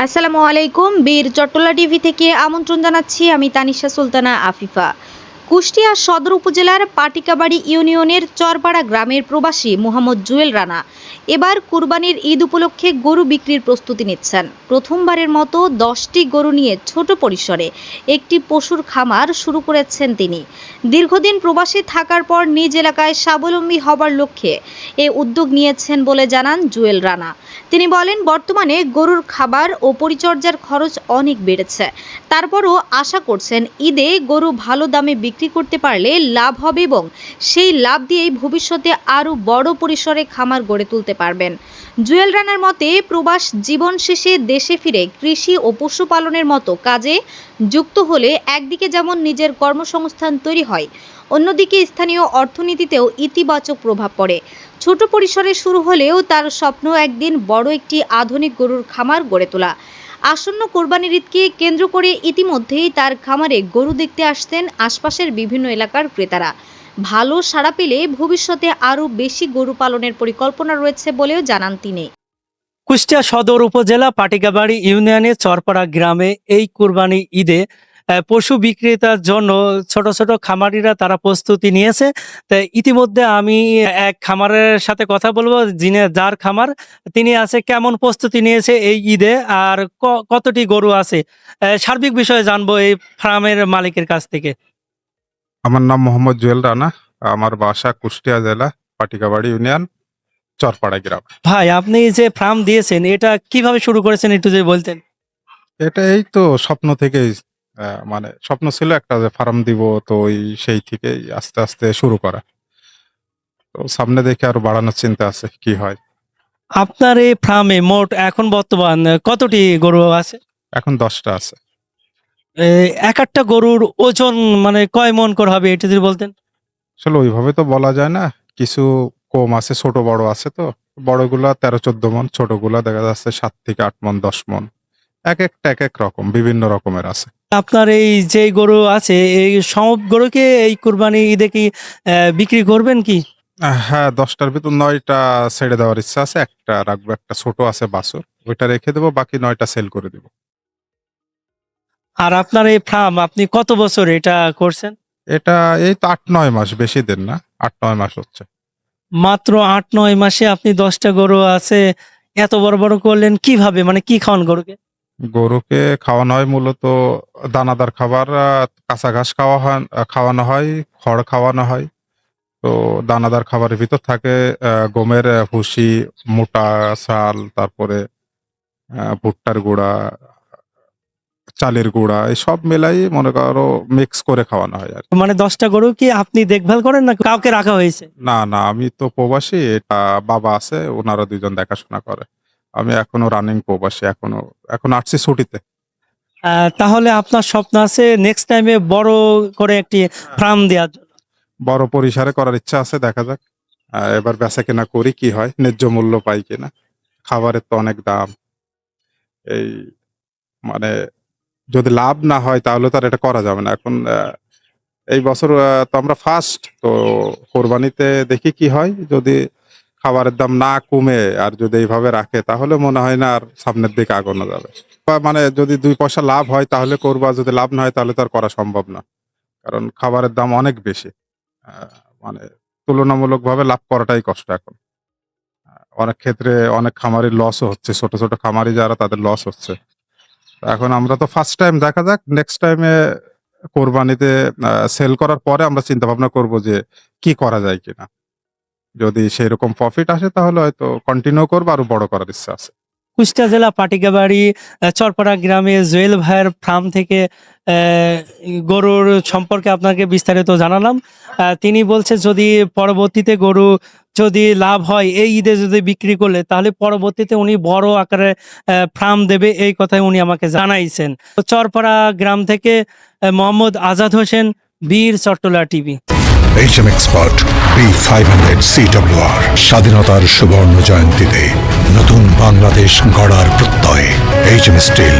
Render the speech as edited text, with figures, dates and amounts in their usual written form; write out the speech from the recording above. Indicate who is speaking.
Speaker 1: আসসালামু আলাইকুম। বীর চট্টলা টিভি থেকে আমন্ত্রণ জানাচ্ছি আমি তানিশা সুলতানা আফিফা। কুষ্টিয়া সদর উপজেলার পাটিকাবাড়ি ইউনিয়নের চরপাড়া গ্রামের প্রবাসী মোহাম্মদ জুয়েল রানা এবার কুরবানির ঈদ উপলক্ষে গরু বিক্রির প্রস্তুতি নিচ্ছেন। প্রথমবারের মতো 10টি গরু নিয়ে ছোট পরিসরে একটি পশুর খামার শুরু করেছেন তিনি। দীর্ঘদিন প্রবাসী থাকার পর নিজ এলাকায় স্বাবলম্বী হবার লক্ষ্যে এ উদ্যোগ নিয়েছেন বলে জানান জুয়েল রানা। তিনি বলেন, বর্তমানে গরুর খাবার ও পরিচর্যার খরচ অনেক বেড়েছে, তারপরও আশা করছেন ঈদে গরু ভালো দামে বিক্রি করতে পারলে লাভ হবে এবং সেই লাভ দিয়েই ভবিষ্যতে আরও বড় পরিসরে খামার গড়ে তুলতে পারবেন। জুয়েল রানার মতে, প্রবাস জীবন শেষে দেশে ফিরে কৃষি ও পশুপালনের মতো কাজে যুক্ত হলে একদিকে যেমন নিজের কর্মসংস্থান তৈরি হয়, অন্যদিকে স্থানীয় অর্থনীতিতেও ইতিবাচক প্রভাব পড়ে। ছোট পরিসরে শুরু হলেও তার স্বপ্ন একদিন বড় একটি আধুনিক গরুর খামার গড়ে তোলা। আসন্ন কোরবানির ঈদকে কেন্দ্র করে ইতিমধ্যেই তার খামারে গরু দেখতে আসছেন আশপাশের বিভিন্ন এলাকার ক্রেতারা। ভালো সাড়া পেলে ভবিষ্যতে আরও বেশি গরু পালনের পরিকল্পনা রয়েছে বলেও জানান তিনি।
Speaker 2: কুষ্টিয়া সদর উপজেলা পাটিকাবাড়ি ইউনিয়নের চরপাড়া গ্রামে এই কুরবানি ঈদে পশু বিক্রেতার জন্য ছোট ছোট খামারিরা তারা প্রস্তুতি নিয়েছে। তো ইতিমধ্যে আমি এক খামারের সাথে কথা বলবো, যার খামার তিনি আছে, কেমন প্রস্তুতি নিয়েছে এই ঈদে আর কতটি গরু আছে, সার্বিক বিষয়ে জানবো এই ফার্মের মালিকের কাছ থেকে।
Speaker 3: আমার নাম মোহাম্মদ জুয়েল রানা। আমার বাসা কুষ্টিয়া জেলা পাটিকাবাড়ি ইউনিয়ন চরপাড়া গ্রাম।
Speaker 2: ভাই, আপনি যে ফার্ম দিয়েছেন এটা কিভাবে শুরু করেছেন একটু যদি বলতেন।
Speaker 3: এটা এই তো স্বপ্ন থেকেই, মানে স্বপ্ন ছিল একটা যে ফার্ম দিব, তো ওই সেই থেকেই আস্তে আস্তে শুরু করা। তো সামনে দেখে আরো বাড়ানোর চিন্তা আছে, কি হয়।
Speaker 2: আপনার এই ফার্মে মোট এখন বর্তমান কতটি গরু আছে?
Speaker 3: এখন 10টা আছে।
Speaker 2: এক একটা গরুর ওজন মানে কয় মন করে হবে এটা যদি বলতেন।
Speaker 3: আসলে ওইভাবে তো বলা যায় না, কিছু কম আছে, ছোট বড় আছে। তো বড়গুলা 13-14 মন, ছোটগুলা দেখা যাচ্ছে 7 থেকে 8 মন, 10 মন। এক একটা এক এক রকম, বিভিন্ন রকমের আছে।
Speaker 2: আপনার এই যে গরু আছে এই সব গরুকে এই কুরবানি ঈদে কি বিক্রি করবেন কি?
Speaker 3: হ্যাঁ, 10টার ভিতর 9টা ছেড়ে দেওয়ার ইচ্ছা আছে। একটা রাখবো, একটা ছোট আছে বাছুর, ওইটা রেখে দেবো, বাকি 9টা সেল করে দেবো।
Speaker 2: আর আপনার এই ফার্ম আপনি কত বছর এটা করছেন?
Speaker 3: এটা এই তো 8-9 মাস, বেশি দিন না, 8-9 মাস হচ্ছে।
Speaker 2: মাত্র 8-9 মাসে আপনি 10টা গরু আছে, এত বড় বড় করলেন কিভাবে? মানে কি খাওয়ান গরুকে?
Speaker 3: গরুকে খাওয়ানো হয় মূলত দানাদার খাবার, কাঁচা ঘাস খাওয়ানো হয়, খড় খাওয়ানো হয়। তো দানাদার খাবারের ভিতর থাকে গমের ভুসি, মোটা চাল, তারপরে ভুট্টার গুঁড়া, চালের গুঁড়া, এই সব মেলাই মনে করো মিক্স করে খাওয়ানো হয় আর কি।
Speaker 2: মানে 10টা গরু কি আপনি দেখভাল করেন না কাউকে রাখা হয়েছে?
Speaker 3: না না, আমি তো প্রবাসী, এটা বাবা আছে, ওনারা 2জন দেখাশোনা করে। আমি এখনো রানিং প্রবাসী, এখন আসছি ছুটিতে।
Speaker 2: তাহলে আপনার স্বপ্ন আছে নেক্সট টাইমে বড় করে একটি ফার্ম দেওয়ার জন্য?
Speaker 3: বড় পরিসরে করার ইচ্ছা আছে, দেখা যাক এবার বেচা কেনা করি, কি হয়, ন্যায্য মূল্য পাই কিনা। খাবারের তো অনেক দাম, এই মানে যদি লাভ না হয় তাহলে তো আর এটা করা যাবে না। এখন এই বছর তো আমরা ফার্স্ট, তো কোরবানিতে দেখি কি হয়। যদি খাবারের দাম না কমে আর যদি এইভাবে রাখে, তাহলে মনে হয় না আর সামনের দিকে আগানো যাবে। মানে যদি 2 পয়সা লাভ হয় তাহলে করবা, যদি লাভ না হয় তাহলে তো আর করা সম্ভব না, কারণ খাবারের দাম অনেক বেশি। মানে তুলনামূলকভাবে লাভ করাটাই কষ্ট এখন। অনেক ক্ষেত্রে অনেক খামারির লসও হচ্ছে, ছোট ছোট খামারি যারা, তাদের লস হচ্ছে। এখন আমরা তো ফার্স্ট টাইম, দেখা যাক নেক্সট টাইমে কোরবানিতে সেল করার পরে আমরা চিন্তা ভাবনা করব যে কি করা যায় কিনা। যদি সেরকম প্রফিট আসে তাহলে হয়তো কন্টিনিউ করবো, আরো বড় করার ইচ্ছা আছে।
Speaker 2: কুষ্টিয়া জেলা পাটিকাবাড়ি চরপাড়া গ্রামে জুয়েল ভাইয়ের ফার্ম থেকে গরুর সম্পর্কে আপনাকে বিস্তারিত জানালাম। তিনি বলছে যদি পরবর্তীতে গরু যদি লাভ হয় এই ঈদে যদি বিক্রি করলে, তাহলে পরবর্তীতে উনি বড় আকারে ফার্ম দেবে, এই কথাই উনি আমাকে জানাইছেন। তো চরপাড়া গ্রাম থেকে মোহাম্মদ আজাদ হোসেন, বীর Chattala TV.
Speaker 4: HM Expert B500 CWR স্বাধীনতার সুবর্ণ জয়ন্তীতে নতুন বাংলাদেশ গড়ার প্রত্যয়। HM Steel।